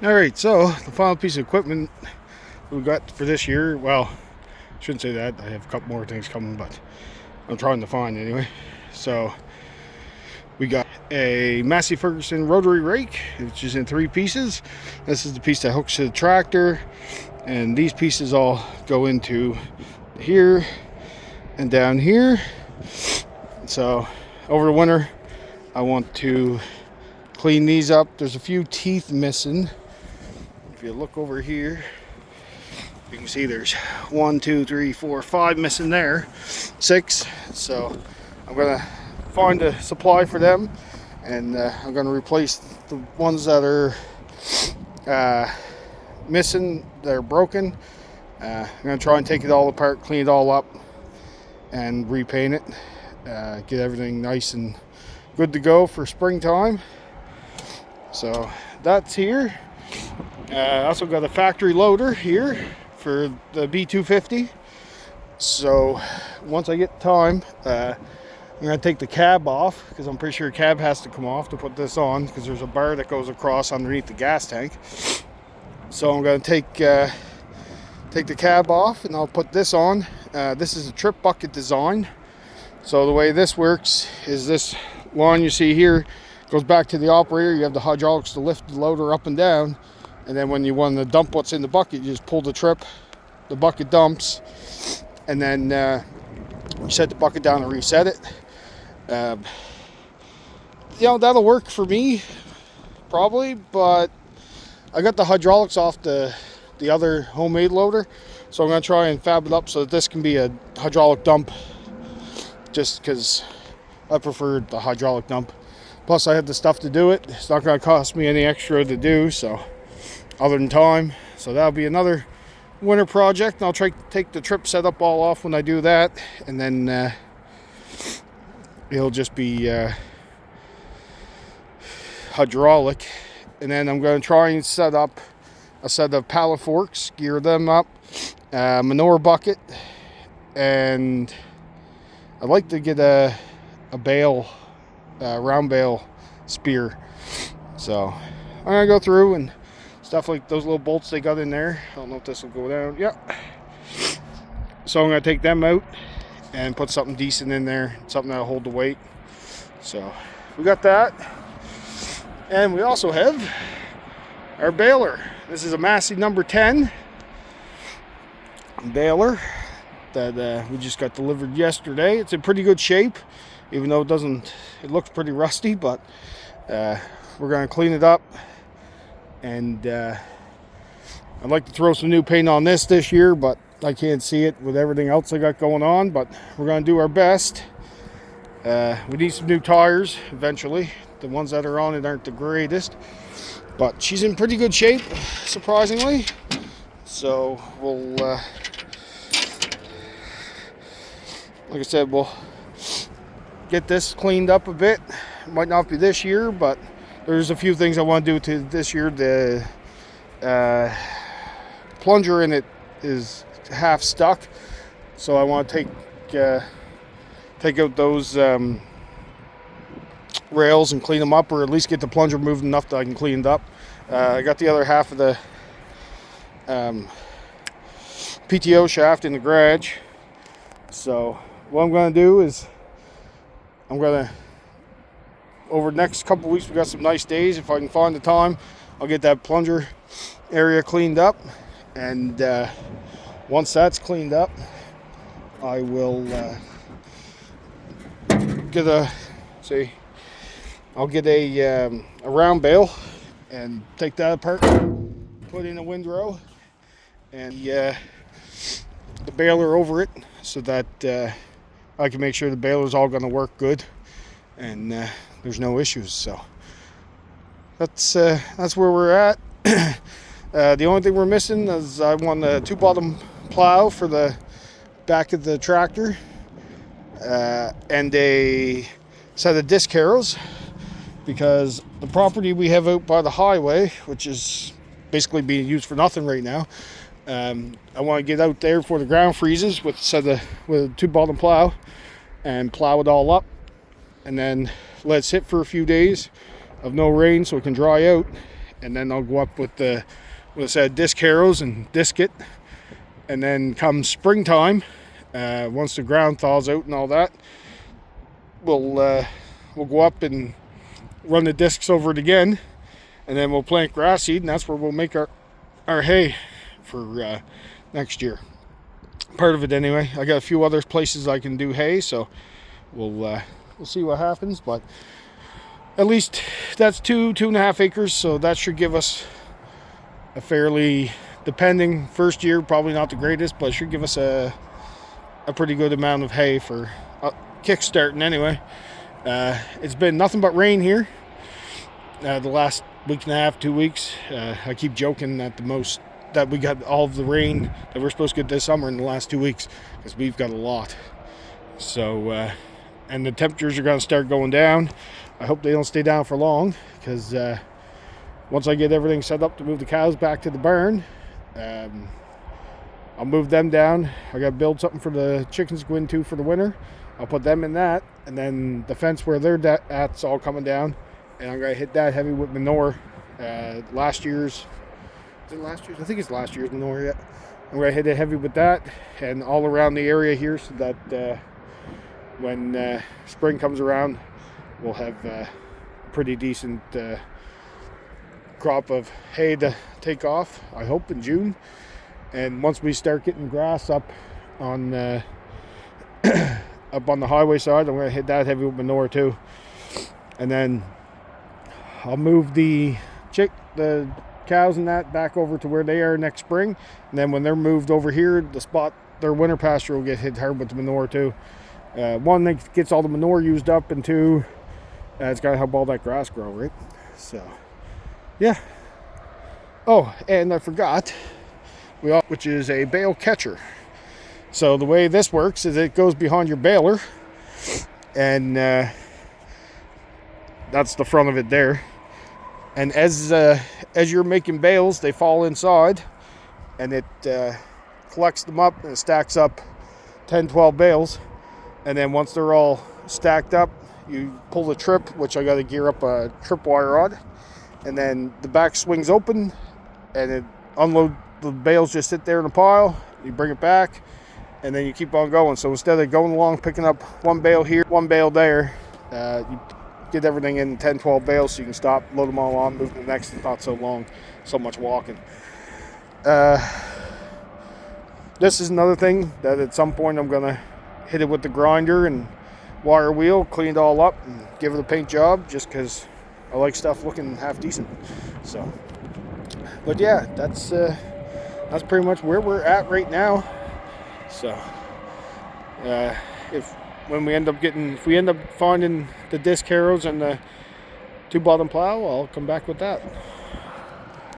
Alright, so the final piece of equipment we got for this year, well, I shouldn't say that, I have a couple more things coming, but I'm trying to find anyway. So we got a Massey Ferguson rotary rake, which is in 3 pieces. This is the piece that hooks to the tractor, and these pieces all go into here and down here. So over the winter I want to clean these up. There's a few teeth missing. If you look over here, you can see there's 1, 2, 3, 4, 5 missing there, 6. So I'm gonna find a supply for them, and I'm gonna replace the ones that are missing, that are broken. I'm gonna try and take it all apart, clean it all up, and repaint it. Get everything nice and good to go for springtime. So that's here. I also got a factory loader here for the B250. So once I get time, I'm going to take the cab off, because I'm pretty sure the cab has to come off to put this on, because there's a bar that goes across underneath the gas tank. So I'm going to take the cab off, and I'll put this on. This is a trip bucket design. So the way this works is this line you see here goes back to the operator. You have the hydraulics to lift the loader up and down, and then when you want to dump what's in the bucket, you just pull the trip, the bucket dumps, and then you set the bucket down and reset it. That'll work for me probably, but I got the hydraulics off the other homemade loader, so I'm going to try and fab it up so that this can be a hydraulic dump, just because I preferred the hydraulic dump. Plus I have the stuff to do it. It's not going to cost me any extra to do, so other than time. So that'll be another winter project, and I'll try to take the trip setup all off when I do that, and then it'll just be hydraulic. And then I'm going to try and set up a set of pallet forks, gear them up, manure bucket, and I'd like to get a bale, round bale spear. So I'm going to go through and stuff like those little bolts they got in there. I don't know if this will go down. Yep. So I'm going to take them out and put something decent in there, something that'll hold the weight. So we got that. And we also have our baler. This is a Massey number 10 baler that we just got delivered yesterday. It's in pretty good shape, even though it looks pretty rusty, but we're going to clean it up. And I'd like to throw some new paint on this year, but I can't see it with everything else I got going on, but we're going to do our best. We need some new tires eventually. The ones that are on it aren't the greatest, but she's in pretty good shape, surprisingly. So we'll, like I said, we'll get this cleaned up a bit. It might not be this year, but there's a few things I want to do to this year. The plunger in it is half stuck, so I want to take out those rails and clean them up, or at least get the plunger moved enough that I can clean it up. I got the other half of the PTO shaft in the garage. So what I'm going to do is over the next couple weeks, we got some nice days. If I can find the time, I'll get that plunger area cleaned up, and once that's cleaned up, I will I'll get a round bale and take that apart, put in a windrow, and the baler over it, so that I can make sure the baler's all going to work good, and there's no issues. So that's where we're at. The only thing we're missing is I want a 2-bottom plow for the back of the tractor, and a set of disc harrows, because the property we have out by the highway, which is basically being used for nothing right now, I want to get out there before the ground freezes with a 2-bottom plow and plow it all up, and then let it sit for a few days of no rain so it can dry out, and then I'll go up with a set of disc harrows and disc it. And then come springtime, once the ground thaws out and all that, we'll go up and run the discs over it again, and then we'll plant grass seed, and that's where we'll make our hay for next year. Part of it anyway. I got a few other places I can do hay, so we'll see what happens. But at least that's 2.5 acres, so that should give us a fairly, depending, first year probably not the greatest, but it should give us a pretty good amount of hay for kick-starting anyway. It's been nothing but rain here the last week and a half, 2 weeks. I keep joking that we got all of the rain that we're supposed to get this summer in the last 2 weeks, because we've got a lot. So and the temperatures are going to start going down. I hope they don't stay down for long, because once I get everything set up to move the cows back to the barn, I'll move them down. I got to build something for the chickens to go into for the winter. I'll put them in that, and then the fence where they're at's all coming down, and I'm going to hit that heavy with manure. Last year's, is it last year's? I think it's last year's manure yet. I'm going to hit it heavy with that, and all around the area here, so that when spring comes around, we'll have a pretty decent crop of hay to take off, I hope, in June. And once we start getting grass up on up on the highway side, I'm going to hit that heavy with manure too. And then I'll move the cows and that back over to where they are next spring. And then when they're moved over here, the spot, their winter pasture will get hit hard with the manure too. One, that gets all the manure used up, and two, it's got to help all that grass grow, right? So, yeah. Oh, and I forgot, which is a bale catcher. So the way this works is it goes behind your baler, and that's the front of it there. And as you're making bales, they fall inside, and it collects them up and it stacks up 10, 12 bales. And then once they're all stacked up, you pull the trip, which I got to gear up a tripwire on, and then the back swings open, and it unload the bales, just sit there in a pile. You bring it back, and then you keep on going. So instead of going along picking up one bale here, one bale there, you get everything in 10, 12 bales, so you can stop, load them all on, move to the next. It's not so long, so much walking. This is another thing that at some point I'm gonna hit it with the grinder and wire wheel, clean it all up, and give it a paint job, just because I like stuff looking half decent. So, but yeah, that's pretty much where we're at right now. So, if we end up finding the disc harrows and the 2-bottom plow, I'll come back with that.